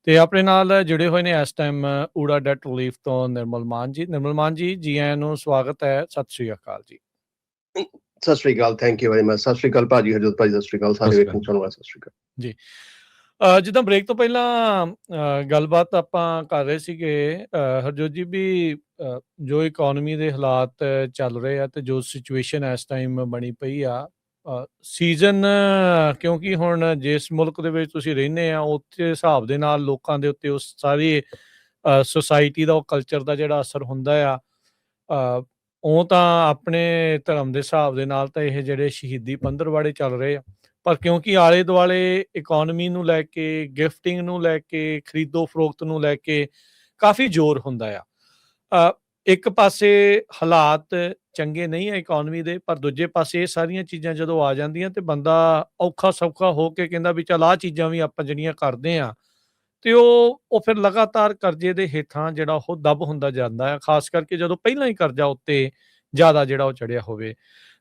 ਤੇ ਆਪਣੇ ਨਾਲ ਜੁੜੇ ਹੋਏ ਨੇ ਇਸ ਟਾਈਮ ਊੜਾ ਡੈਟ ਰਿਲੀਫ ਤੋਂ ਨਿਰਮਲ ਮਾਨ ਜੀ। ਨਿਰਮਲ ਮਾਨ ਜੀ ਆਇਆਂ ਨੂੰ ਸਵਾਗਤ ਹੈ। ਸਤਿ ਸ਼੍ਰੀ ਅਕਾਲ ਜੀ। ਸਤਿ ਸ਼੍ਰੀ ਅਕਾਲ, ਥੈਂਕ ਯੂ ਵੈਰੀ ਮਚ। ਸਤਿ ਸ਼੍ਰੀ ਅਕਾਲ ਭਾਜੀ, ਹਰਜੋਤ ਭਾਜੀ, ਸਤਿ ਸ਼੍ਰੀ ਅਕਾਲ ਸਾਰੇ ਵੇਖਣ ਸੁਣਨ ਵਾਲੇ, ਸਤਿ ਸ਼੍ਰੀ ਅਕਾਲ ਜੀ। ਜਿੱਦਾਂ ਬ੍ਰੇਕ ਤੋਂ ਪਹਿਲਾਂ ਗੱਲਬਾਤ ਆਪਾਂ ਕਰ ਰਹੇ ਸੀਗੇ ਹਰਜੋਤ ਜੀ ਵੀ ਜੋ ਇਕੋਨਮੀ ਦੇ ਹਾਲਾਤ ਚੱਲ ਰਹੇ ਆ ਤੇ ਜੋ ਸਿਚੁਏਸ਼ਨ ਇਸ ਟਾਈਮ ਬਣੀ ਪਈ ਆ ਸੀਜ਼ਨ, ਕਿਉਂਕਿ ਹੁਣ ਜਿਸ ਮੁਲਕ ਦੇ ਵਿੱਚ ਤੁਸੀਂ ਰਹਿੰਦੇ ਆ ਉੱਥੇ ਹਿਸਾਬ ਦੇ ਨਾਲ ਲੋਕਾਂ ਦੇ ਉੱਤੇ ਉਸ ਸਾਰੀ ਸੁਸਾਇਟੀ ਦਾ ਉਹ ਕਲਚਰ ਦਾ ਜਿਹੜਾ ਅਸਰ ਹੁੰਦਾ ਆ ਉਹ ਤਾਂ ਆਪਣੇ ਧਰਮ ਦੇ ਹਿਸਾਬ ਦੇ ਨਾਲ ਤਾਂ ਇਹ ਜਿਹੜੇ ਸ਼ਹੀਦੀ ਪੰਦਰਵਾੜੇ ਚੱਲ ਰਹੇ ਆ, ਪਰ ਕਿਉਂਕਿ ਆਲੇ ਦੁਆਲੇ ਇਕੋਨਮੀ ਨੂੰ ਲੈ ਕੇ, ਗਿਫਟਿੰਗ ਨੂੰ ਲੈ ਕੇ, ਖਰੀਦੋ ਫਰੋਖਤ ਨੂੰ ਲੈ ਕੇ ਕਾਫੀ ਜ਼ੋਰ ਹੁੰਦਾ ਆ। ਇੱਕ ਪਾਸੇ ਹਾਲਾਤ ਚੰਗੇ ਨਹੀਂ ਹੈ ਇਕੋਨਮੀ ਦੇ, ਪਰ ਦੂਜੇ ਪਾਸੇ ਇਹ ਸਾਰੀਆਂ ਚੀਜ਼ਾਂ ਜਦੋਂ ਆ ਜਾਂਦੀਆਂ ਤੇ ਬੰਦਾ ਔਖਾ ਸੌਖਾ ਹੋ ਕੇ ਕਹਿੰਦਾ ਵੀ ਚੱਲ ਆਹ ਚੀਜ਼ਾਂ ਵੀ ਆਪਾਂ ਜਿਹੜੀਆਂ ਕਰਦੇ ਆ ਤੇ ਉਹ ਫਿਰ ਲਗਾਤਾਰ ਕਰਜ਼ੇ ਦੇ ਹੇਠਾਂ ਜਿਹੜਾ ਉਹ ਦੱਬ ਹੁੰਦਾ ਜਾਂਦਾ ਹੈ, ਖਾਸ ਕਰਕੇ ਜਦੋਂ ਪਹਿਲਾਂ ਹੀ ਕਰਜ਼ਾ ਉੱਤੇ ਜ਼ਿਆਦਾ ਜਿਹੜਾ ਉਹ ਚੜਿਆ ਹੋਵੇ।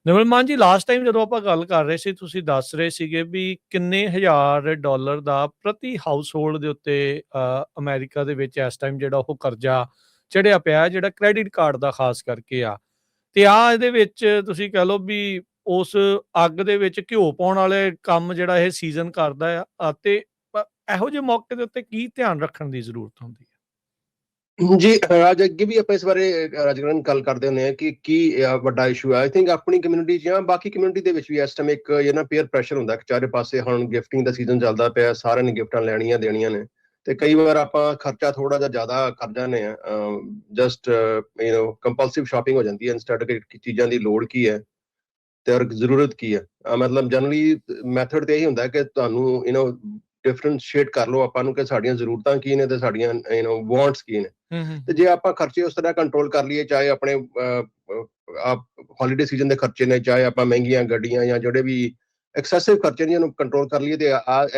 ਨਿਰਮਲ ਮਾਨ ਜੀ, ਲਾਸਟ ਟਾਈਮ ਜਦੋਂ ਆਪਾਂ ਗੱਲ ਕਰ ਰਹੇ ਸੀ ਤੁਸੀਂ ਦੱਸ ਰਹੇ ਸੀਗੇ ਵੀ ਕਿੰਨੇ $1000 ਦਾ ਪ੍ਰਤੀ ਹਾਊਸ ਹੋਲਡ ਦੇ ਉੱਤੇ ਅਮਰੀਕਾ ਦੇ ਵਿੱਚ ਇਸ ਟਾਈਮ ਜਿਹੜਾ ਉਹ ਕਰਜ਼ਾ ਚੜਿਆ ਪਿਆ, ਜਿਹੜਾ ਕ੍ਰੈਡਿਟ ਕਾਰਡ ਦਾ ਖਾਸ ਕਰਕੇ ਆ। ਤੇ ਇਹਦੇ ਵਿੱਚ ਤੁਸੀਂ ਕਹਿ ਲਓ ਵੀ ਉਸ ਅੱਗ ਦੇ ਵਿੱਚ ਘਿਓ ਪਾਉਣ ਵਾਲੇ ਕੰਮ ਜਿਹੜਾ ਇਹ ਸੀਜ਼ਨ ਕਰਦਾ ਆ ਤੇ ਇਹੋ ਜਿਹੇ ਮੌਕੇ ਦੇ ਉੱਤੇ ਕੀ ਧਿਆਨ ਰੱਖਣ ਦੀ ਜ਼ਰੂਰਤ ਹੁੰਦੀ ਹੈ? ਜੀ ਰਾਜ, ਅੱਗੇ ਵੀ ਆਪਾਂ ਇਸ ਬਾਰੇ ਰਾਜਗਰਨ ਗੱਲ ਕਰਦੇ ਹੁੰਦੇ ਆ ਕਿ ਕੀ ਵੱਡਾ ਇਸ਼ੂ ਹੈ। ਆਈ ਥਿੰਕ ਆਪਣੀ ਕਮਿਊਨਿਟੀ ਜਾਂ ਬਾਕੀ ਕਮਿਊਨਿਟੀ ਦੇ ਵਿੱਚ ਵੀ ਇਸ ਟਾਈਮ ਇੱਕ ਪੇਅਰ ਪ੍ਰੈਸ਼ਰ ਹੁੰਦਾ ਕਿ ਚਾਰੇ ਪਾਸੇ ਹੁਣ ਗਿਫਟਿੰਗ ਦਾ ਸੀਜ਼ਨ ਚੱਲਦਾ ਪਿਆ, ਸਾਰਿਆਂ ਨੇ ਗਿਫਟਾਂ ਲੈਣੀਆਂ ਦੇਣੀਆਂ ਨੇ ਤੇ ਕਈ ਵਾਰ ਆਪਾਂ ਖਰਚਾ ਥੋੜਾ ਜਿਹਾ ਜ਼ਿਆਦਾ ਕਰ ਜਾਂਦੇ ਆ, ਜਸਟ ਕੰਪਲਸਿਵ ਸ਼ਾਪਿੰਗ ਹੋ ਜਾਂਦੀ ਹੈ ਇੰਸਟੈਡ ਕਿ ਚੀਜ਼ਾਂ ਦੀ ਲੋੜ ਕੀ ਹੈ ਤੇ ਔਰ ਜ਼ਰੂਰਤ ਕੀ ਹੈ। ਮਤਲਬ ਜਨਰਲੀ ਮੈਥਡ ਤੇ ਇਹੀ ਹੁੰਦਾ ਕਿ ਤੁਹਾਨੂੰ ਡਿਫਰੈਂਸ਼ੀਏਟ ਕਰ ਲਓ ਆਪਾਂ ਨੂੰ ਕਿ ਸਾਡੀਆਂ ਜ਼ਰੂਰਤਾਂ ਕੀ ਨੇ ਤੇ ਸਾਡੀਆਂ ਵਾਂਟਸ ਕੀ ਨੇ। ਤੇ ਜੇ ਆਪਾਂ ਖਰਚੇ ਉਸ ਤਰ੍ਹਾਂ ਕੰਟਰੋਲ ਕਰ ਲਈਏ, ਚਾਹੇ ਆਪਣੇ ਹੌਲੀਡੇ ਸੀਜ਼ਨ ਦੇ ਖਰਚੇ ਨੇ, ਚਾਹੇ ਆਪਾਂ ਮਹਿੰਗੀਆਂ ਗੱਡੀਆਂ ਜਾਂ ਜਿਹੜੇ ਵੀ ਐਕਸੈਸਿਵ ਖਰਚੇ ਨੇ ਉਹਨੂੰ ਕੰਟਰੋਲ ਕਰ ਲਈਏ ਤੇ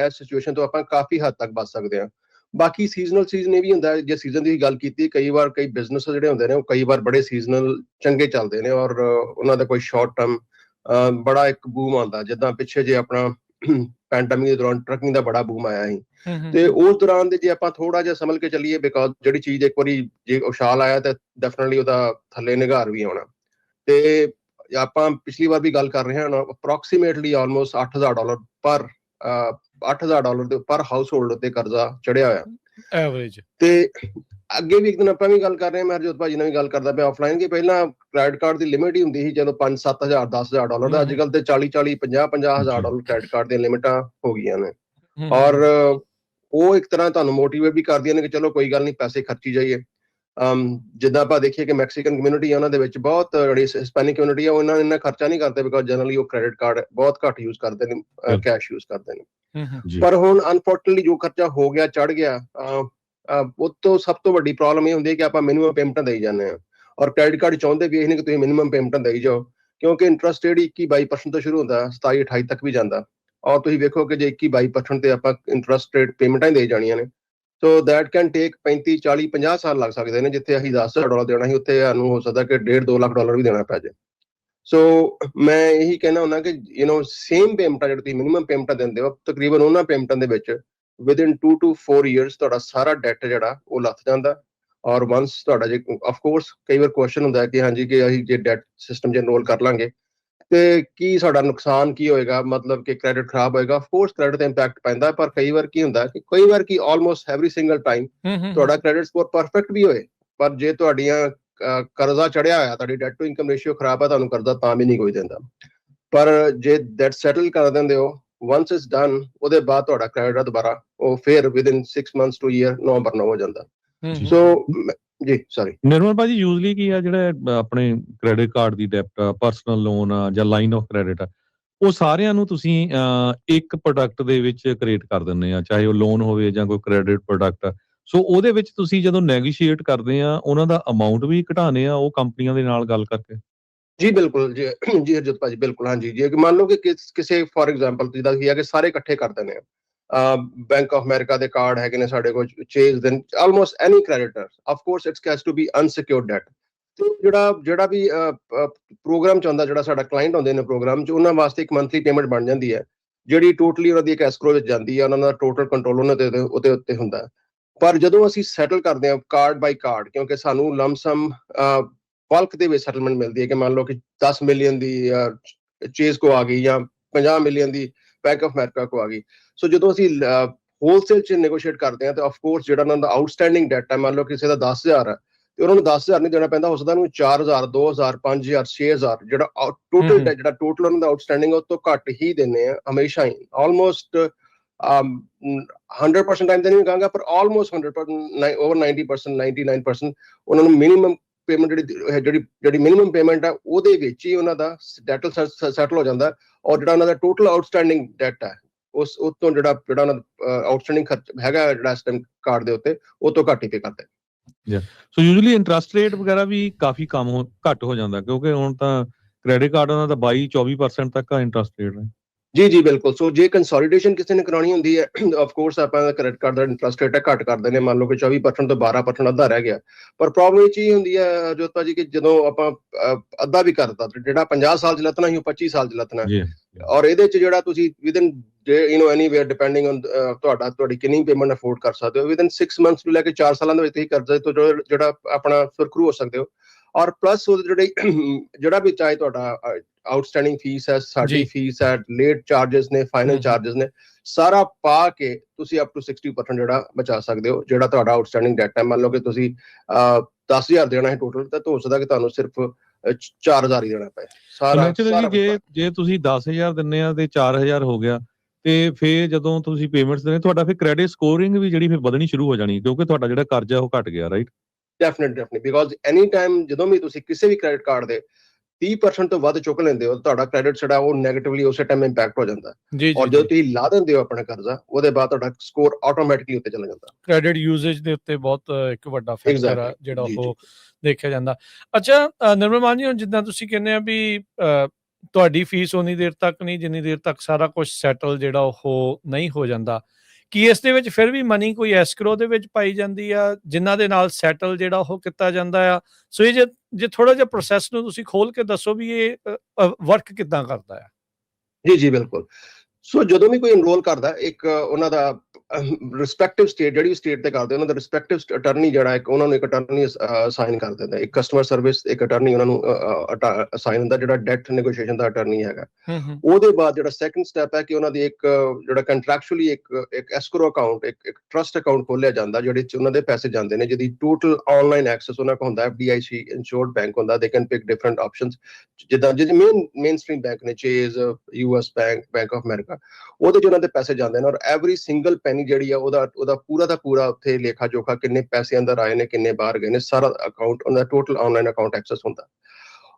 ਇਸ ਸਿਚੁਏਸ਼ਨ ਤੋਂ ਆਪਾਂ ਕਾਫੀ ਹੱਦ ਤੱਕ ਬਚ ਸਕਦੇ ਹਾਂ। ਬਾਕੀ ਸੀਜ਼ਨਲ ਸੀਜ਼ਨ ਇਹ ਵੀ ਹੁੰਦਾ, ਜੇ ਸੀਜ਼ਨ ਦੀ ਗੱਲ ਕੀਤੀ, ਕਈ ਵਾਰ ਕਈ ਬਿਜ਼ਨਸ ਜਿਹੜੇ ਹੁੰਦੇ ਨੇ ਉਹ ਕਈ ਵਾਰ ਬੜੇ ਸੀਜ਼ਨਲ ਚੰਗੇ ਚੱਲਦੇ ਨੇ ਔਰ ਉਹਨਾਂ ਦਾ ਕੋਈ ਸ਼ਾਰਟ ਟਰਮ ਬੜਾ ਇੱਕ ਬੂਮ ਆਉਂਦਾ, ਜਿੱਦਾਂ ਪਿੱਛੇ ਜੇ ਆਪਣਾ ਪੈਂਡੈਮਿਕ ਦੇ ਦੌਰਾਨ ਟਰੱਕਿੰਗ ਦਾ ਬੜਾ ਬੂਮ ਆਇਆ ਸੀ ਤੇ ਉਸ ਦੌਰਾਨ ਦੇ ਜੇ ਆਪਾਂ ਥੋੜਾ ਜਿਹਾ ਸੰਭਲ ਕੇ ਚੱਲੀਏ, ਬਿਕਾਜ਼ ਜਿਹੜੀ ਚੀਜ਼ ਇੱਕ ਵਾਰੀ ਜੇ ਉਛਾਲ ਆਇਆ ਤਾਂ ਡੈਫੀਨਿਟਲੀ ਉਹਦਾ ਥੱਲੇ ਨਿਗਾਰ ਵੀ ਆਉਣਾ। ਤੇ ਆਪਾਂ ਪਿਛਲੀ ਵਾਰ ਵੀ ਗੱਲ ਕਰ ਰਹੇ ਹਾਂ, ਅਪਰੋਕਸੀਮੇਟਲੀ ਆਲਮੋਸਟ $8000 $8000 ਦੇ ਪਰ ਹਾਊਸ ਹੋਲਡ ਉੱਤੇ ਕਰਜ਼ਾ ਚੜਿਆ ਹੋਇਆ ਐਵਰੇਜ। ਤੇ ਅੱਗੇ ਵੀ ਇੱਕ ਦਿਨ ਆਪਾਂ ਵੀ ਗੱਲ ਕਰ ਰਹੇ ਹਾਂ, ਮੈਂ ਹਰਜੋਤ ਭਾਜੀ ਨਾਲ ਵੀ ਗੱਲ ਕਰਦਾ ਪਿਆ ਆਫਲਾਈਨ, ਕਿ ਪਹਿਲਾਂ ਕ੍ਰੈਡਿਟ ਕਾਰਡ ਦੀ ਲਿਮਿਟ ਹੀ ਹੁੰਦੀ ਸੀ ਚਲੋ $5-7,000 $10,000 ਦਾ, ਅੱਜ ਕੱਲ੍ਹ ਤੇ $40,000 $50,000 ਕ੍ਰੈਡਿਟ ਕਾਰਡ ਦੀਆਂ ਲਿਮਿਟਾਂ ਹੋ ਗਈਆਂ ਨੇ ਔਰ ਉਹ ਇੱਕ ਤਰ੍ਹਾਂ ਤੁਹਾਨੂੰ ਮੋਟੀਵੇਟ ਵੀ ਕਰਦੀਆਂ ਨੇ ਕਿ ਚਲੋ ਕੋਈ ਗੱਲ ਨਹੀਂ, ਪੈਸੇ ਖਰਚੀ ਜਾਈਏ। ਜਿੱਦਾਂ ਆਪਾਂ ਦੇਖੀਏ ਕਿ ਮੈਕਸੀਕਨ ਕਮਿਊਨਿਟੀ ਆ, ਉਹਨਾਂ ਦੇ ਵਿੱਚ ਬਹੁਤ ਜਿਹੜੀ ਹਿਸਪੈਨਿਕ ਕਮਿਊਨਿਟੀ ਆ, ਉਹ ਇੰਨਾ ਖਰਚਾ ਨਹੀਂ ਕਰਦੇ ਬਿਕਾਜ਼ ਜਨਰਲੀ ਉਹ ਕ੍ਰੈਡਿਟ ਕਾਰਡ ਬਹੁਤ ਘੱਟ ਯੂਜ਼ ਕਰਦੇ ਨੇ, ਕੈਸ਼ ਯੂਜ਼ ਕਰਦੇ ਨੇ। ਪਰ ਹੁਣ ਅਨਫੋਰਚੂਨੇਟਲੀ ਜੋ ਖਰਚਾ ਹੋ ਗਿਆ, ਚੜ ਗਿਆ, ਉਹ ਤੋਂ ਸਭ ਤੋਂ ਵੱਡੀ ਪ੍ਰੋਬਲਮ ਇਹ ਹੁੰਦੀ ਹੈ ਕਿ ਆਪਾਂ ਮਿਨੀਮਮ ਪੇਮੈਂਟਾਂ ਦੇਈ ਜਾਂਦੇ ਹਾਂ ਔਰ ਕ੍ਰੈਡਿਟ ਕਾਰਡ ਚਾਹੁੰਦੇ ਵੀ ਇਹ ਨਹੀਂ ਕਿ ਤੁਸੀਂ ਮਿਨੀਮਮ ਪੇਮੈਂਟਾਂ ਦੇਈ ਜਾਓ, ਕਿਉਂਕਿ ਇੰਟਰਸਟ ਰੇਟ 21-22% ਤੋਂ ਸ਼ੁਰੂ ਹੁੰਦਾ, 27-28 ਤੱਕ ਵੀ ਜਾਂਦਾ ਔਰ ਤੁਸੀਂ ਵੇਖੋ ਕਿ ਜੇ 21-22% ਤੇ ਆਪਾਂ ਇੰਟਰਸਟ ਰੇਟ ਪੇਮੈਂਟਾਂ ਹੀ ਦੇ ਜਾਣੀਆਂ ਨੇ, ਸੋ ਦੈਟ ਕੈਨ ਟੇਕ 35-40-50 ਸਾਲ ਲੱਗ ਸਕਦੇ ਨੇ। ਜਿੱਥੇ ਅਸੀਂ $10,000 ਦੇਣਾ ਸੀ ਉੱਥੇ ਸਾਨੂੰ ਹੋ ਸਕਦਾ ਕਿ $1.5-2 ਲੱਖ ਵੀ ਦੇਣਾ ਪੈ ਜਾਏ। ਸੋ ਮੈਂ ਇਹੀ ਕਹਿਣਾ ਹੁੰਦਾ ਕਿ ਸੇਮ ਪੇਮੈਂਟਾਂ ਜਿਹੜੀ ਤੁਸੀਂ ਮਿਨੀਮਮ ਪੇਮੈਂਟਾਂ ਦਿੰਦੇ ਹੋ, ਤਕਰੀਬਨ ਉਹਨਾਂ ਪੇਮੈਂਟਾਂ ਦੇ ਵਿੱਚ ਵਿਦਿਨ 2 to 4 years ਤੁਹਾਡਾ ਸਾਰਾ ਡੈਟ ਜਿਹੜਾ ਉਹ ਲੱਥ ਜਾਂਦਾ ਔਰ ਵਾਂਸ ਤੁਹਾਡਾ ਜੇ ਆਫਕੋਰਸ ਕਈ ਵਾਰ ਕੁਐਸਚਨ ਹੁੰਦਾ ਹੈ ਕਿ ਹਾਂਜੀ ਕਿ ਅਸੀਂ ਜੇ ਡੈਟ ਸਿਸਟਮ 'ਚ ਐਨਰੋਲ ਕਰ ਲਾਂਗੇ ਤੇ ਕੀ ਸਾਡਾ ਨੁਕਸਾਨ ਕੀ ਹੋਏਗਾ, ਮਤਲਬ ਕਿ ਕ੍ਰੈਡਿਟ ਖਰਾਬ ਹੋਏਗਾ। ਆਫਕੋਰਸ ਕ੍ਰੈਡਿਟ ਤੇ ਇੰਪੈਕਟ ਪੈਂਦਾ, ਪਰ ਕਈ ਵਾਰ ਕੀ ਹੁੰਦਾ ਕਿ ਆਲਮੋਸਟ ਐਵਰੀ ਸਿੰਗਲ ਟਾਈਮ ਤੁਹਾਡਾ ਕ੍ਰੈਡਿਟ ਸਕੋਰ ਪਰਫੈਕਟ ਵੀ ਹੋਏ, ਪਰ ਜੇ ਤੁਹਾਡੀਆਂ ਕਰਜ਼ਾ ਚੜਿਆ ਹੋਇਆ, ਤੁਹਾਡੀ ਡੈਟ ਟੂ ਇਨਕਮ ਰੇਸ਼ੀਓ ਖਰਾਬ ਹੈ, ਤੁਹਾਨੂੰ ਕਰਜ਼ਾ ਤਾਂ ਵੀ ਨਹੀਂ ਕੋਈ ਦਿੰਦਾ। ਪਰ ਜੇ ਡੈਟ ਸੈਟਲ ਕਰ ਦਿੰਦੇ ਹੋ, once it's done, ਉਹਦੇ ਬਾਅਦ ਤੁਹਾਡਾ ਕ੍ਰੈਡਿਟ ਦੁਬਾਰਾ ਉਹ ਫਿਰ within 6 months to year no ਹੋ ਜਾਂਦਾ। ਸੋ ਜੀ ਸੌਰੀ ਨਿਰਮਲ ਭਾਜੀ, ਯੂਜ਼ਲੀ ਕੀ ਆ ਜਿਹੜਾ ਆਪਣੇ ਕ੍ਰੈਡਿਟ ਕਾਰਡ ਦੀ ਡੈਪਟ ਆ, ਪਰਸਨਲ ਲੋਨ ਆ ਜਾਂ ਲਾਈਨ ਆਫ ਕ੍ਰੈਡਿਟ ਆ, ਉਹ ਸਾਰਿਆਂ ਨੂੰ ਤੁਸੀਂ ਇੱਕ ਪ੍ਰੋਡਕਟ ਦੇ ਵਿੱਚ ਕ੍ਰੀਏਟ ਕਰ ਦਿੰਦੇ ਆ, ਚਾਹੇ ਉਹ ਲੋਨ ਹੋਵੇ ਜਾਂ ਕੋਈ ਕ੍ਰੈਡਿਟ ਪ੍ਰੋਡਕਟ। ਸੋ ਉਹਦੇ ਵਿੱਚ ਤੁਸੀਂ ਜਦੋਂ ਨੈਗੋਸ਼ੀਏਟ ਕਰਦੇ ਆ ਉਹਨਾਂ ਦਾ ਅਮਾਊਂਟ ਵੀ ਘਟਾਉਂਦੇ ਆ ਉਹ ਕੰਪਨੀਆਂ ਦੇ ਨਾਲ ਗੱਲ ਕਰਕੇ? ਜੀ ਬਿਲਕੁਲ ਜੀ ਹਰਜੋਤ ਭਾਜੀ, ਬਿਲਕੁਲ। ਹਾਂਜੀ, ਜੇ ਮੰਨ ਲਓ ਕਿ ਕਿਸੇ ਫੋਰ ਐਗਜ਼ਾਮਪਲ ਜਿੱਦਾਂ ਕੀ ਆ ਕਿ ਸਾਰੇ ਇਕੱਠੇ ਕਰ ਦਿੰਦੇ ਆ, ਬੈਂਕ ਆਫ ਅਮਰੀਕਾ ਦੇ ਕਾਰਡ ਹੈਗੇ ਨੇ ਸਾਡੇ ਕੋਲ, ਚੇਜ਼ ਦੇ, almost any creditor, of course it's has to be unsecured debt. ਤੇ ਜਿਹੜਾ ਵੀ ਪ੍ਰੋਗਰਾਮ ਚਾਹੁੰਦਾ, ਜਿਹੜਾ ਸਾਡਾ ਕਲਾਇੰਟ ਹੁੰਦੇ ਨੇ ਪ੍ਰੋਗਰਾਮ 'ਚ, ਉਹਨਾਂ ਵਾਸਤੇ ਇੱਕ ਮੰਥਲੀ ਪੇਮੈਂਟ ਬਣ ਜਾਂਦੀ ਹੈ ਜਿਹੜੀ ਟੋਟਲੀ ਉਹਨਾਂ ਦੀ ਇੱਕ ਐਸਕਰੋ ਵਿੱਚ ਜਾਂਦੀ ਹੈ, ਉਹਨਾਂ ਦਾ ਟੋਟਲ ਕੰਟਰੋਲ ਉਹਨਾਂ ਦੇ ਉੱਤੇ ਹੁੰਦਾ। ਪਰ ਜਦੋਂ ਅਸੀਂ ਸੈਟਲ ਕਰਦੇ ਹਾਂ ਕਾਰਡ ਬਾਈ ਕਾਰਡ, ਕਿਉਂਕਿ ਸਾਨੂੰ ਲਮਸਮ ਬਲਕ ਦੇ ਵਿੱਚ ਸੈਟਲਮੈਂਟ ਮਿਲਦੀ ਹੈ ਕਿ ਮੰਨ ਲਓ ਕਿ 10 ਮਿਲੀਅਨ ਦੀ ਚੇਜ਼ ਕੋ ਆ ਗਈ ਜਾਂ 50 million the bank of America ਕੋ ਆ ਗਈ। ਸੋ ਜਦੋਂ ਅਸੀਂ ਹੋਲਸੇਲ 'ਚ ਨੈਗੋਸ਼ੀਏਟ ਕਰਦੇ ਹਾਂ ਤਾਂ ਆਫਕੋਰਸ ਜਿਹੜਾ ਉਹਨਾਂ ਦਾ ਆਊਟਸਟੈਂਡਿੰਗ ਡੈਟ ਹੈ, ਮੰਨ ਲਓ ਕਿਸੇ ਦਾ 10,000 ਹੈ ਤੇ ਉਹਨਾਂ ਨੂੰ 10,000 ਨਹੀਂ ਦੇਣਾ ਪੈਂਦਾ, ਹੋ ਸਕਦਾ ਉਹਨੂੰ 4,000 2,000 5,000 6,000 ਜਿਹੜਾ ਟੋਟਲ ਡੈਟ, ਜਿਹੜਾ ਟੋਟਲ ਉਹਨਾਂ ਦਾ ਆਊਟਸਟੈਂਡਿੰਗ ਉਹ ਤੋਂ ਘੱਟ ਹੀ ਦਿੰਦੇ ਆ ਹਮੇਸ਼ਾ ਹੀ। ਆਲਮੋਸਟ 100% ਟਾਈਮ ਤਾਂ ਨਹੀਂ ਕਹਾਂਗਾ, ਪਰ ਆਲਮੋਸਟ 100%, ਓਵਰ 90%, 99% ਉਹਨਾਂ ਨੂੰ ਮਿਨੀਮਮ ਪੇਮੈਂਟ ਜਿਹੜੀ ਮਿਨੀਮਮ ਪੇਮੈਂਟ ਹੈ ਉਹਦੇ ਵਿੱਚ ਹੀ ਉਹਨਾਂ ਦਾ ਡੈਟ ਸੈਟਲ ਹੋ ਜਾਂਦਾ। ਔਰ ਜਿਹੜਾ ਉਹਨਾਂ ਦਾ ਟੋਟਲ ਆਊਟਸਟੈਂਡਿੰਗ ਡੈਟ ਹੈ ਉਸ ਤੋਂ ਜਿਹੜਾ ਉਹਨਾਂ ਦਾ ਆਊਟਸਟੈਂਡਿੰਗ ਖਰਚ ਹੈਗਾ ਜਿਹੜਾ ਇਸ ਟਾਈਮ ਕਾਰਡ ਦੇ ਉੱਤੇ, ਉਹ ਤੋਂ ਘੱਟ ਹੀ ਪੇ ਕਰਦੇ। ਸੋ ਯੂਜੂਅਲੀ ਇੰਟਰਸਟ ਰੇਟ ਵਗੈਰਾ ਵੀ ਕਾਫੀ ਘੱਟ ਹੋ ਜਾਂਦਾ, ਕਿਉਂਕਿ ਹੁਣ ਤਾਂ ਕ੍ਰੈਡਿਟ ਕਾਰਡ ਉਹਨਾਂ ਦਾ 22-24% ਤੱਕ ਦਾ ਇੰਟਰਸਟ ਰੇਟ ਹੈ। ਜੀ ਬਿਲਕੁਲ। ਸੋ ਜੇ ਕੰਸੋਲੀਡੇਸ਼ਨ ਕਿਸੇ ਨੇ ਕਰਾਉਣੀ ਹੁੰਦੀ ਹੈ ਆਫਕੋਰਸ ਆਪਾਂ ਕ੍ਰੈਡਿਟ ਕਾਰਡ ਦਾ ਇੰਟਰਸਟ ਰੇਟ ਘੱਟ ਕਰ ਦਿੰਦੇ, ਮੰਨ ਲਓ ਕਿ 24% ਤੋਂ 12% ਅੱਧਾ ਰਹਿ ਗਿਆ। ਪਰ ਪ੍ਰੋਬਲਮ ਇਹ ਚੀਜ਼ ਹੁੰਦੀ ਹੈ ਜੋਤਾ ਜੀ ਕਿ ਜਦੋਂ ਆਪਾਂ ਅੱਧਾ ਵੀ ਕਰਦਾ, ਜਿਹੜਾ 50 ਸਾਲ 'ਚ ਲੱਥਣਾ ਸੀ ਉਹ 25 ਸਾਲ 'ਚ ਲੱਥਣਾ। ਔਰ ਇਹਦੇ 'ਚ ਜਿਹੜਾ ਤੁਸੀਂ ਵਿਦਨ ਐਨੀਵੇਅਰ ਡਿਪੈਂਡਿੰਗ ਔਨ ਤੁਹਾਡੀ ਕਿੰਨੀ ਪੇਮੈਂਟ ਅਫੋਰਡ ਕਰ ਸਕਦੇ ਹੋ, ਵਿਦਨ 6 ਮੰਥਸ ਤੋਂ ਲੈ ਕੇ 4 ਸਾਲਾਂ ਦੇ ਵਿੱਚ ਤੁਸੀਂ ਕਰਜ਼ੇ ਤੋਂ ਜਿਹੜਾ ਆਪਣਾ ਸੁਰਖਰੂ ਹੋ ਸਕਦੇ ਹੋ। ਔਰ ਪਲੱਸ ਉਹਦੇ ਜਿਹੜਾ ਵੀ ਚਾਹੇ ਤੁਹਾਡਾ ਆਊਟਸਟੈਂਡਿੰਗ ਫੀਸ ਹੈ, ਸਾਡੀ ਫੀਸ ਹੈ, ਲੇਟ ਚਾਰजेस ਨੇ, ਫਾਈਨਲ ਚਾਰजेस ਨੇ, ਸਾਰਾ ਪਾ ਕੇ ਤੁਸੀਂ ਅਪ ਟੂ 60% ਜਿਹੜਾ ਬਚਾ ਸਕਦੇ ਹੋ ਜਿਹੜਾ ਤੁਹਾਡਾ ਆਊਟਸਟੈਂਡਿੰਗ ਡੈਟ ਹੈ। ਮੰਨ ਲਓ ਕਿ ਤੁਸੀਂ 10,000 ਦੇਣਾ ਹੈ ਟੋਟਲ, ਤਾਂ ਹੋ ਸਕਦਾ ਕਿ ਤੁਹਾਨੂੰ ਸਿਰਫ 4,000 ਹੀ ਦੇਣਾ ਪਏ ਸਾਰਾ। ਜੇ ਤੁਸੀਂ 10,000 ਦਿੰਦੇ ਆ ਤੇ 4,000 ਹੋ ਗਿਆ, ਤੇ ਫਿਰ ਜਦੋਂ ਤੁਸੀਂ ਪੇਮੈਂਟਸ ਦੇਣੇ ਤੁਹਾਡਾ ਫਿਰ ਕ੍ਰੈਡਿਟ ਸਕੋਰਿੰਗ ਵੀ ਜਿਹੜੀ ਫਿਰ ਵਧਣੀ ਸ਼ੁਰੂ ਹੋ ਜਾਣੀ, ਕਿਉਂਕਿ ਤੁਹਾਡਾ ਜਿਹੜਾ ਕਰਜ਼ਾ ਉਹ ਘਟ ਗਿਆ, right? Definitely, because any time ਜਦੋਂ ਵੀ ਤੁਸੀਂ ਕਿਸੇ ਵੀ ਕ੍ਰੈਡਿਟ ਕਾਰਡ ਦੇ 30% ਤੋਂ ਵੱਧ ਚੁੱਕ ਲੈਂਦੇ ਹੋ, ਤੁਹਾਡਾ ਕ੍ਰੈਡਿਟ ਜਿਹੜਾ ਉਹ ਨੈਗੇਟਿਵਲੀ ਉਸੇ ਟਾਈਮ ਇੰਪੈਕਟ ਹੋ ਜਾਂਦਾ। ਔਰ ਜਦੋਂ ਤੁਸੀਂ ਲਾ ਦਿੰਦੇ ਹੋ ਆਪਣਾ ਕਰਜ਼ਾ, ਉਹਦੇ ਬਾਅਦ ਤੁਹਾਡਾ ਸਕੋਰ ਆਟੋਮੈਟਿਕਲੀ ਉੱਤੇ ਚਲਾ ਜਾਂਦਾ। ਕ੍ਰੈਡਿਟ ਯੂਜ਼ੇਜ ਦੇ ਉੱਤੇ ਬਹੁਤ ਇੱਕ ਵੱਡਾ ਫੈਕਟਰ ਆ ਜਿਹੜਾ ਉਹ ਦੇਖਿਆ ਜਾਂਦਾ। ਅੱਛਾ ਨਿਰਮਲ ਮਾਨ ਜੀ, ਹੁਣ ਜਿੱਦਾਂ ਤੁਸੀਂ ਕਹਿੰਦੇ ਆ ਵੀ ਤੁਹਾਡੀ ਫੀਸ ਉਨੀ ਦੇਰ ਤੱਕ ਨਹੀਂ ਜਿੰਨੀ ਦੇਰ ਤੱਕ ਸਾਰਾ ਕੁਝ ਸੈਟਲ ਜਿਹੜਾ ਉਹ ਨਹੀਂ ਹੋ ਜਾਂਦਾ, ਕੀ ਇਸ ਦੇ ਵਿੱਚ ਫਿਰ ਵੀ ਮਨੀ ਕੋਈ ਐਸਕਰੋ ਦੇ ਵਿੱਚ ਪਾਈ ਜਾਂਦੀ ਆ ਜਿਨ੍ਹਾਂ ਦੇ ਨਾਲ ਸੈਟਲ ਜਿਹੜਾ ਉਹ ਕੀਤਾ ਜਾਂਦਾ ਆ? ਸੋ ਇਹ ਜੇ ਥੋੜਾ ਜਿਹਾ ਪ੍ਰੋਸੈਸ ਨੂੰ ਤੁਸੀਂ ਖੋਲ ਕੇ ਦੱਸੋ ਵੀ ਇਹ ਵਰਕ ਕਿੱਦਾਂ ਕਰਦਾ ਆ? ਜੀ ਬਿਲਕੁਲ। ਸੋ ਜਦੋਂ ਵੀ ਕੋਈ ਇਨਰੋਲ ਕਰਦਾ, ਇੱਕ ਉਹਨਾਂ ਦਾ ਰਿਸਪੈਕਟਿਵ ਸਟੇਟ ਜਿਹੜੀ ਸਟੇਟ ਤੇ ਕਰਦੇ ਉਹਨਾਂ ਦਾ ਰਿਸਪੈਕਟਿਵ ਅਟਰਨੀ ਜਿਹੜਾ ਇੱਕ ਉਹਨਾਂ ਨੂੰ ਇੱਕ ਅਟਰਨੀ ਅਸਾਈਨ ਕਰ ਦਿੰਦਾ, ਇੱਕ ਕਸਟਮਰ ਸਰਵਿਸ ਇੱਕ ਅਟਰਨੀ ਉਹਨਾਂ ਨੂੰ ਅਸਾਈਨ ਹੁੰਦਾ ਜਿਹੜਾ ਡੈਟ ਨੈਗੋਸ਼ੀਏਸ਼ਨ ਦਾ ਅਟਰਨੀ ਹੈਗਾ। ਉਹਦੇ ਬਾਅਦ ਜਿਹੜਾ ਸੈਕੰਡ ਸਟੈਪ ਹੈ ਕਿ ਉਹਨਾਂ ਦੀ ਇੱਕ ਜਿਹੜਾ ਕੰਟਰੈਕਚੁਅਲੀ ਇੱਕ ਐਸਕਰੋ ਅਕਾਊਂਟ, ਇੱਕ ਟਰਸਟ ਅਕਾਊਂਟ ਖੋਲਿਆ ਜਾਂਦਾ ਜਿਹੜੇ 'ਚ ਉਹਨਾਂ ਦੇ ਪੈਸੇ ਜਾਂਦੇ ਨੇ, ਜਿਹਦੀ ਟੋਟਲ ਆਨਲਾਈਨ ਐਕਸੈਸ ਉਹਨਾਂ ਕੋਲ ਹੁੰਦਾ। FDIC ਇੰਸ਼ੋਰਡ ਬੈਂਕ ਹੁੰਦਾ, they can pick different options, ਜਿੱਦਾਂ ਜਿਹਦੇ ਮੇਨ ਸਟ੍ਰੀਮ ਬੈਂਕ ਨੇ, Chase, US bank, bank of America, ਉਹਦੇ 'ਚ ਉਹਨਾਂ ਦੇ ਪੈਸੇ ਜਾਂਦੇ ਨੇ। ਔਰ ਐਵਰੀ ਸਿੰਗਲ ਪੈਨੀ ਜਿਹੜੀ ਆ ਉਹਦਾ ਪੂਰਾ ਦਾ ਪੂਰਾ ਉੱਥੇ ਲੇਖਾ ਜੋਖਾ, ਕਿੰਨੇ ਪੈਸੇ ਅੰਦਰ ਆਏ ਨੇ, ਕਿੰਨੇ ਬਾਹਰ ਗਏ ਨੇ, ਸਾਰਾ ਅਕਾਊਂਟ ਉਹਨਾਂ ਦਾ ਟੋਟਲ ਆਨਲਾਈਨ ਅਕਾਊਂਟ ਐਕਸੈਸ ਹੁੰਦਾ।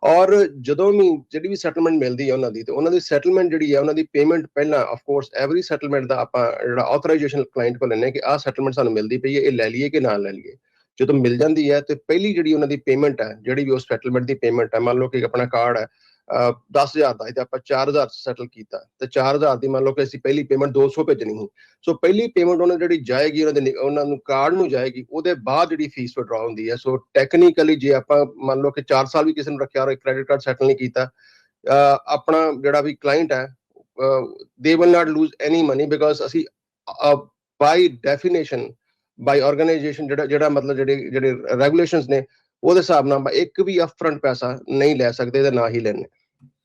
ਔਰ ਜਦੋਂ ਵੀ ਜਿਹੜੀ ਵੀ ਸੈਟਲਮੈਂਟ ਮਿਲਦੀ ਹੈ ਉਹਨਾਂ ਦੀ, ਤੇ ਉਹਨਾਂ ਦੀ ਸੈਟਲਮੈਂਟ ਜਿਹੜੀ ਹੈ ਉਹਨਾਂ ਦੀ ਪੇਮੈਂਟ ਪਹਿਲਾਂ ਆਫਕੋਰਸ ਐਵਰੀ ਸੈਟਲਮੈਂਟ ਦਾ ਆਪਾਂ ਜਿਹੜਾ ਆਥੋਰਾਈਜੇਸ਼ਨ ਕਲਾਇੰਟ ਕੋਲ ਲੈਂਦੇ ਕਿ ਆਹ ਸੈਟਲਮੈਂਟ ਸਾਨੂੰ ਮਿਲਦੀ ਪਈ ਹੈ, ਇਹ ਲੈ ਲਈਏ ਕਿ ਨਾ ਲੈ ਲਈਏ। ਜਦੋਂ ਮਿਲ ਜਾਂਦੀ ਹੈ ਤੇ ਪਹਿਲੀ ਜਿਹੜੀ ਉਹਨਾਂ ਦੀ ਪੇਮੈਂਟ ਹੈ, ਜਿਹੜੀ ਵੀ ਉਸ ਸੈਟਲਮੈਂਟ ਦੀ ਪੇਮੈਂਟ ਹੈ, ਮੰਨ ਲਓ ਕਿ ਆਪਣਾ ਕਾਰਡ ਹੈ 10,000 ਦਾ ਤੇ ਆਪਾਂ 4,000 ਸੈਟਲ ਕੀਤਾ, ਤੇ 4,000 ਦੀ ਮੰਨ ਲਓ ਕਿ ਅਸੀਂ ਪਹਿਲੀ ਪੇਮੈਂਟ 200 ਭੇਜਣੀ ਸੀ। ਸੋ ਪਹਿਲੀ ਪੇਮੈਂਟ ਉਹਨਾਂ ਜਿਹੜੀ ਜਾਏਗੀ ਉਹਨਾਂ ਨੂੰ ਕਾਰਡ ਨੂੰ ਜਾਏਗੀ, ਉਹਦੇ ਬਾਅਦ ਜਿਹੜੀ ਫੀਸ ਵਿਡਰਾ ਹੁੰਦੀ ਹੈ। ਸੋ ਟੈਕਨੀਕਲੀ ਜੇ ਆਪਾਂ ਮੰਨ ਲਓ ਕਿ 4 ਸਾਲ ਵੀ ਕਿਸੇ ਨੂੰ ਰੱਖਿਆ ਔਰ ਕ੍ਰੈਡਿਟ ਕਾਰਡ ਸੈਟਲ ਨਹੀਂ ਕੀਤਾ, ਆਪਣਾ ਜਿਹੜਾ ਵੀ ਕਲਾਇੰਟ ਹੈ they will not lose any money, because ਅਸੀਂ ਬਾਈ ਡੈਫੀਨੇਸ਼ਨ ਬਾਈ ਆਰਗੇਨਾਈਜੇਸ਼ਨ ਜਿਹੜਾ ਮਤਲਬ ਜਿਹੜੇ ਰੈਗੂਲੇਸ਼ਨਸ ਨੇ ਉਹਦੇ ਹਿਸਾਬ ਨਾਲ ਇੱਕ ਵੀ ਅਪਫਰੰਟ ਪੈਸਾ ਨਹੀਂ ਲੈ ਸਕਦੇ ਤੇ ਨਾ ਹੀ ਲੈਣੇ।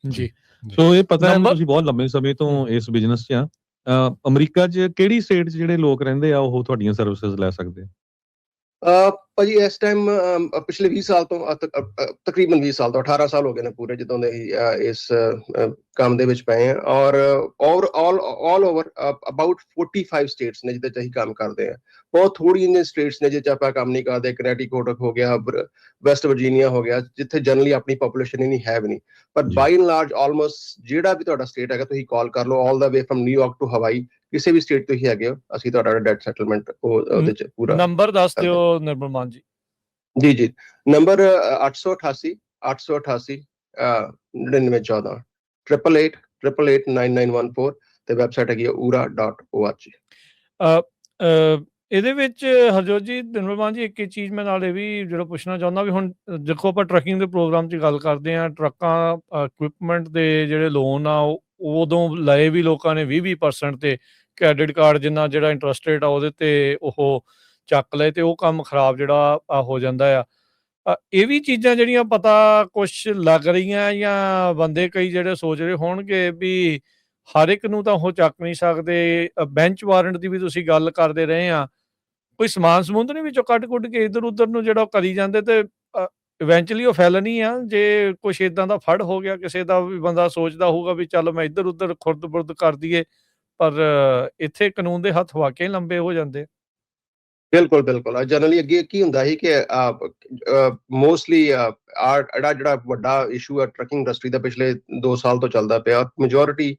ਜੀ, ਸੋ ਇਹ ਪਤਾ ਹੈ ਤੁਸੀਂ ਬਹੁਤ ਲੰਬੇ ਸਮੇਂ ਤੋਂ ਇਸ ਬਿਜ਼ਨਸ 'ਚ ਆ। ਅਮਰੀਕਾ 'ਚ ਕਿਹੜੀ ਸਟੇਟ 'ਚ ਜਿਹੜੇ ਲੋਕ ਰਹਿੰਦੇ ਆ ਉਹ ਤੁਹਾਡੀਆਂ ਸਰਵਿਸਿਜ਼ ਲੈ ਸਕਦੇ ਆ? ਭਾਜੀ ਇਸ ਟਾਈਮ ਪਿਛਲੇ 20 ਸਾਲ ਤੋਂ ਤਕਰੀਬਨ 20 ਸਾਲ ਤੋਂ 18 ਸਾਲ ਹੋ ਗਏ ਨੇ ਪੂਰੇ ਜਦੋਂ ਦੇ ਇਸ ਕੰਮ ਦੇ ਵਿੱਚ ਪਏ ਆ। ਔਰ ਆਲ ਓਵਰ ਅਬਾਊਟ 45 ਸਟੇਟਸ ਨੇ ਜਿਹਦੇ 'ਚ ਅਸੀਂ ਕੰਮ ਕਰਦੇ ਆ। ਬਹੁਤ ਥੋੜ੍ਹੀਆਂ ਜਿਹੀ ਸਟੇਟਸ ਨੇ ਜਿਹਦੇ 'ਚ ਆਪਾਂ ਕੰਮ ਨਹੀਂ ਕਰਦੇ। ਕਨੈਟੀਕਟ ਹੋ ਗਿਆ, ਵੈਸਟ ਵਰਜੀਨੀਆ ਹੋ ਗਿਆ, ਜਿੱਥੇ ਜਨਰਲੀ ਆਪਣੀ ਪੋਪੂਲੇਸ਼ਨ ਹੀ ਨਹੀਂ ਹੈ ਵੀ ਨਹੀਂ। ਪਰ ਬਾਈ ਐਂਡ ਲਾਰਜ ਆਲਮੋਸਟ ਜਿਹੜਾ ਵੀ ਤੁਹਾਡਾ ਸਟੇਟ ਹੈਗਾ ਤੁਸੀਂ ਕਾਲ ਕਰ ਲਓ, ਆਲ ਦਾ ਵੇ ਫਰਮ ਨਿਊਯਾਰਕ ਟੂ ਹਵਾਈ, ਕਿਸੇ ਵੀ ਸਟੇਟ ਤੋਂ ਹੀ ਹੈਗੇ ਹੋ, ਅਸੀਂ ਤੁਹਾਡਾ ਡੈਟ ਸੈਟਲਮੈਂਟ ਉਹਦੇ 'ਚ ਪੂਰਾ। ਨੰਬਰ ਦੱਸ ਦਿਓ ਨਿਰਮਲ ਮਾਨ ਜੀ। ਜੀ ਨੰਬਰ 888 888 9914 888 ਤੇ ਵੈਬਸਾਈਟ ਹੈਗੀ ura.org। ਇਹਦੇ ਵਿੱਚ ਹਰਜੋਤ ਜੀ, ਨਿਰਮਲ ਮਾਨ ਜੀ, ਇੱਕ ਚੀਜ਼ ਮੈਂ ਨਾਲ ਇਹ ਵੀ ਜਿਹੜਾ ਪੁੱਛਣਾ ਚਾਹੁੰਦਾ ਵੀ ਹੁਣ ਦੇਖੋ ਆਪਾਂ ਟਰੱਕਿੰਗ ਦੇ ਪ੍ਰੋਗਰਾਮ 'ਚ ਗੱਲ ਕਰਦੇ ਹਾਂ, ਟਰੱਕਾਂ ਇਕਵਿਪਮੈਂਟ ਦੇ ਜਿਹੜੇ ਲੋਨ ਆ ਉਦੋਂ ਲਏ ਵੀ ਲੋਕਾਂ ਨੇ 20% ਤੇ ਕ੍ਰੈਡਿਟ ਕਾਰਡ ਜਿੰਨਾ ਜਿਹੜਾ ਇੰਟਰਸਟ ਰੇਟ ਆ ਉਹਦੇ ਤੇ ਉਹ ਚੱਕ ਲਏ ਤੇ ਉਹ ਕੰਮ ਖਰਾਬ ਜਿਹੜਾ ਹੋ ਜਾਂਦਾ ਆ। ਇਹ ਵੀ ਚੀਜ਼ਾਂ ਜਿਹੜੀਆਂ ਪਤਾ ਕੁਛ ਲੱਗ ਰਹੀਆਂ ਜਾਂ ਬੰਦੇ ਕਈ ਜਿਹੜੇ ਸੋਚ ਰਹੇ ਹੋਣਗੇ ਵੀ ਹਰ ਇੱਕ ਨੂੰ ਤਾਂ ਉਹ ਚੱਕ ਨਹੀਂ ਸਕਦੇ। ਬੈਂਚ ਵਾਰੰਟ ਦੀ ਵੀ ਤੁਸੀਂ ਗੱਲ ਕਰਦੇ ਰਹੇ ਆ, ਕੋਈ ਸਮਾਨ ਸਮੂਨ ਤਾਂ ਨਹੀਂ ਵਿੱਚੋਂ ਕੱਢ-ਕੁੱਢ ਕੇ ਇੱਧਰ-ਉੱਧਰ ਨੂੰ ਜਿਹੜਾ ਉਹ ਕਰੀ ਜਾਂਦੇ ਤੇ ਇਵੈਂਚੁਅਲੀ ਉਹ ਫੈਲਣੀ ਆ। ਜੇ ਕੁਛ ਏਦਾਂ ਦਾ ਫੜ ਹੋ ਗਿਆ ਕਿਸੇ ਦਾ ਵੀ ਬੰਦਾ ਸੋਚਦਾ ਹੋਊਗਾ ਵੀ ਚੱਲ ਮੈਂ ਇੱਧਰ-ਉੱਧਰ ਖੁਰਦ-ਬੁਰਦ ਕਰ ਦਈਏ, ਪਰ ਇੱਥੇ ਕਾਨੂੰਨ ਦੇ ਹੱਥ ਵਾਕਈ ਲੰਬੇ ਹੋ ਜਾਂਦੇ। ਬਿਲਕੁਲ ਜਨਰਲੀ ਅੱਗੇ ਕੀ ਹੁੰਦਾ ਸੀ ਕਿ ਮੋਸਟਲੀ ਜਿਹੜਾ ਵੱਡਾ ਇਸ਼ੂ ਹੈ ਟਰੱਕਿੰਗ ਇੰਡਸਟਰੀ ਦਾ ਪਿਛਲੇ 2 ਸਾਲ ਤੋਂ ਚੱਲਦਾ ਪਿਆ। ਮੈਜੋਰਿਟੀ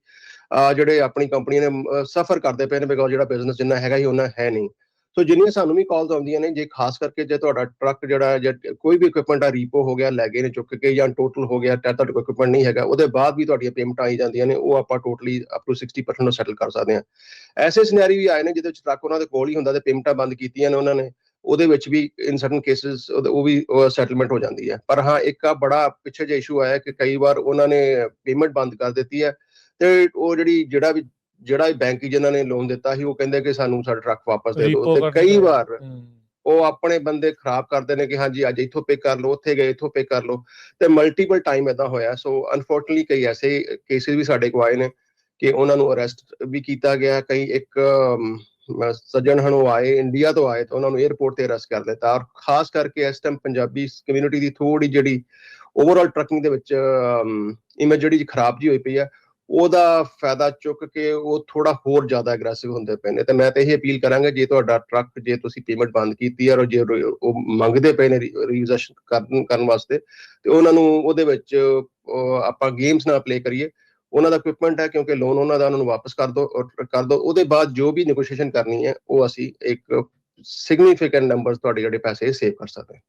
ਜਿਹੜੇ ਆਪਣੀ ਕੰਪਨੀਆਂ ਨੇ ਸਫਰ ਕਰਦੇ ਪਏ ਨੇ ਬਿਕੋਜ਼ ਜਿਹੜਾ ਬਿਜ਼ਨਸ ਜਿੰਨਾ ਹੈਗਾ ਹੀ ਉਹਨਾਂ ਹੈ ਨਹੀਂ। ਸੋ ਜਿੰਨੀਆਂ ਸਾਨੂੰ ਵੀ ਕਾਲਸ ਆਉਂਦੀਆਂ ਨੇ, ਜੇ ਖਾਸ ਕਰਕੇ ਜੇ ਤੁਹਾਡਾ ਟਰੱਕ ਜਿਹੜਾ ਜਾਂ ਕੋਈ ਵੀ ਇਕਵਿਪਮੈਂਟ ਆ ਰੀਪੋ ਹੋ ਗਿਆ, ਲੈ ਗਏ ਨੇ ਚੁੱਕ ਕੇ, ਜਾਂ ਟੋਟਲ ਹੋ ਗਿਆ ਤੁਹਾਡੇ ਕੋਲ ਇਕਵਿਪਮੈਂਟ ਨਹੀਂ ਹੈਗਾ, ਉਹਦੇ ਬਾਅਦ ਵੀ ਤੁਹਾਡੀਆਂ ਪੇਮੈਂਟਾਂ ਆਈ ਜਾਂਦੀਆਂ ਨੇ, ਉਹ ਆਪਾਂ ਟੋਟਲੀ ਅਪ ਟੂ 60% ਸੈਟਲ ਕਰ ਸਕਦੇ ਹਾਂ। ਐਸੇ ਸਿਨੈਰੀ ਵੀ ਆਏ ਨੇ ਜਿਹਦੇ ਵਿੱਚ ਟਰੱਕ ਉਹਨਾਂ ਦੇ ਕੋਲ ਹੀ ਹੁੰਦਾ ਤੇ ਪੇਮੈਂਟਾਂ ਬੰਦ ਕੀਤੀਆਂ ਨੇ ਉਹਨਾਂ ਨੇ, ਉਹਦੇ ਵਿੱਚ ਵੀ ਇਨ ਸਰਟਨ ਕੇਸਿਸ ਉਹ ਵੀ ਸੈਟਲਮੈਂਟ ਹੋ ਜਾਂਦੀ ਹੈ। ਪਰ ਹਾਂ, ਇੱਕ ਆ ਬੜਾ ਪਿੱਛੇ ਜਿਹਾ ਇਸ਼ੂ ਆਇਆ ਕਿ ਕਈ ਵਾਰ ਉਹਨਾਂ ਨੇ ਪੇਮੈਂਟ ਬੰਦ ਕਰ ਦਿੱਤੀ ਹੈ ਤੇ ਉਹ ਜਿਹੜਾ ਬੈਂਕ ਜਿਨ੍ਹਾਂ ਨੇ ਲੋਨ ਦਿੱਤਾ ਸੀ ਉਹ ਕਹਿੰਦੇ ਕਿ ਸਾਨੂੰ ਸਾਡਾ ਟਰੱਕ ਵਾਪਸ ਦੇ ਦਿਓ। ਤੇ ਕਈ ਵਾਰ ਉਹ ਆਪਣੇ ਬੰਦੇ ਖਰਾਬ ਕਰਦੇ ਨੇ ਕਿ ਹਾਂਜੀ ਅੱਜ ਇੱਥੋਂ ਪਿਕ ਕਰ ਲਓ, ਉੱਥੇ ਗਏ ਇੱਥੋਂ ਪਿਕ ਕਰ ਲਓ, ਤੇ ਮਲਟੀਪਲ ਟਾਈਮ ਏਦਾਂ ਹੋਇਆ। ਸੋ ਅਨਫੋਰਚੂਨਟਲੀ ਕਈ ਐਸੇ ਕੇਸਿਸ ਵੀ ਸਾਡੇ ਕੋਲ ਆਏ ਨੇ ਕਿ ਉਹਨਾਂ ਨੂੰ ਅਰੈਸਟ ਵੀ ਕੀਤਾ ਗਿਆ। ਕਈ ਇੱਕ ਸੱਜਣ ਹਨ ਉਹ ਆਏ, ਇੰਡੀਆ ਤੋਂ ਆਏ, ਤਾਂ ਉਹਨਾਂ ਨੂੰ 에ਅਰਪੋਰਟ ਤੇ ਅਰੈਸਟ ਕਰ ਦਿੱਤਾ। ਔਰ ਖਾਸ ਕਰਕੇ ਇਸ ਟਾਈਮ ਪੰਜਾਬੀ ਕਮਿਊਨਿਟੀ ਦੀ ਥੋੜੀ ਜਿਹੜੀ ਓਵਰਆਲ ਟਰੱਕਿੰਗ ਦੇ ਵਿੱਚ ਇਮੇਜ ਜਿਹੜੀ ਖਰਾਬ ਜੀ ਹੋਈ ਪਈ ਆ, ਉਹਦਾ ਫਾਇਦਾ ਚੁੱਕ ਕੇ ਉਹ ਥੋੜਾ ਹੋਰ ਜ਼ਿਆਦਾ ਐਗਰੈਸਿਵ ਹੁੰਦੇ ਪਏ ਨੇ। ਤੇ ਮੈਂ ਤਾਂ ਇਹ ਅਪੀਲ ਕਰਾਂਗਾ, ਜੇ ਤੁਹਾਡਾ ਟਰੱਕ ਜੇ ਤੁਸੀਂ ਪੇਮੈਂਟ ਬੰਦ ਕੀਤੀ ਹੈ ਔਰ ਜੇ ਉਹ ਮੰਗਦੇ ਪਏ ਨੇ ਰੀਪੋਜੈਸ਼ਨ ਕਰਨ ਵਾਸਤੇ, ਤੇ ਉਹਨਾਂ ਨੂੰ ਉਹਦੇ ਵਿੱਚ ਆਪਾਂ ਗੇਮਸ ਨਾ ਪਲੇ ਕਰੀਏ। ਉਹਨਾਂ ਦਾ ਇਕਵਿਪਮੈਂਟ ਹੈ ਕਿਉਂਕਿ ਲੋਨ ਉਹਨਾਂ ਦਾ, ਉਹਨਾਂ ਨੂੰ ਵਾਪਸ ਕਰ ਦਿਓ। ਉਹਦੇ ਬਾਅਦ ਜੋ ਵੀ ਨੈਗੋਸ਼ੀਏਸ਼ਨ ਕਰਨੀ ਹੈ ਉਹ ਅਸੀਂ ਇੱਕ ਸਿਗਨੀਫਿਕੈਂਟ ਨੰਬਰ ਤੁਹਾਡੇ ਜਿਹੜੇ ਪੈਸੇ ਸੇਵ ਕਰ ਸਕਦੇ ਹਾਂ।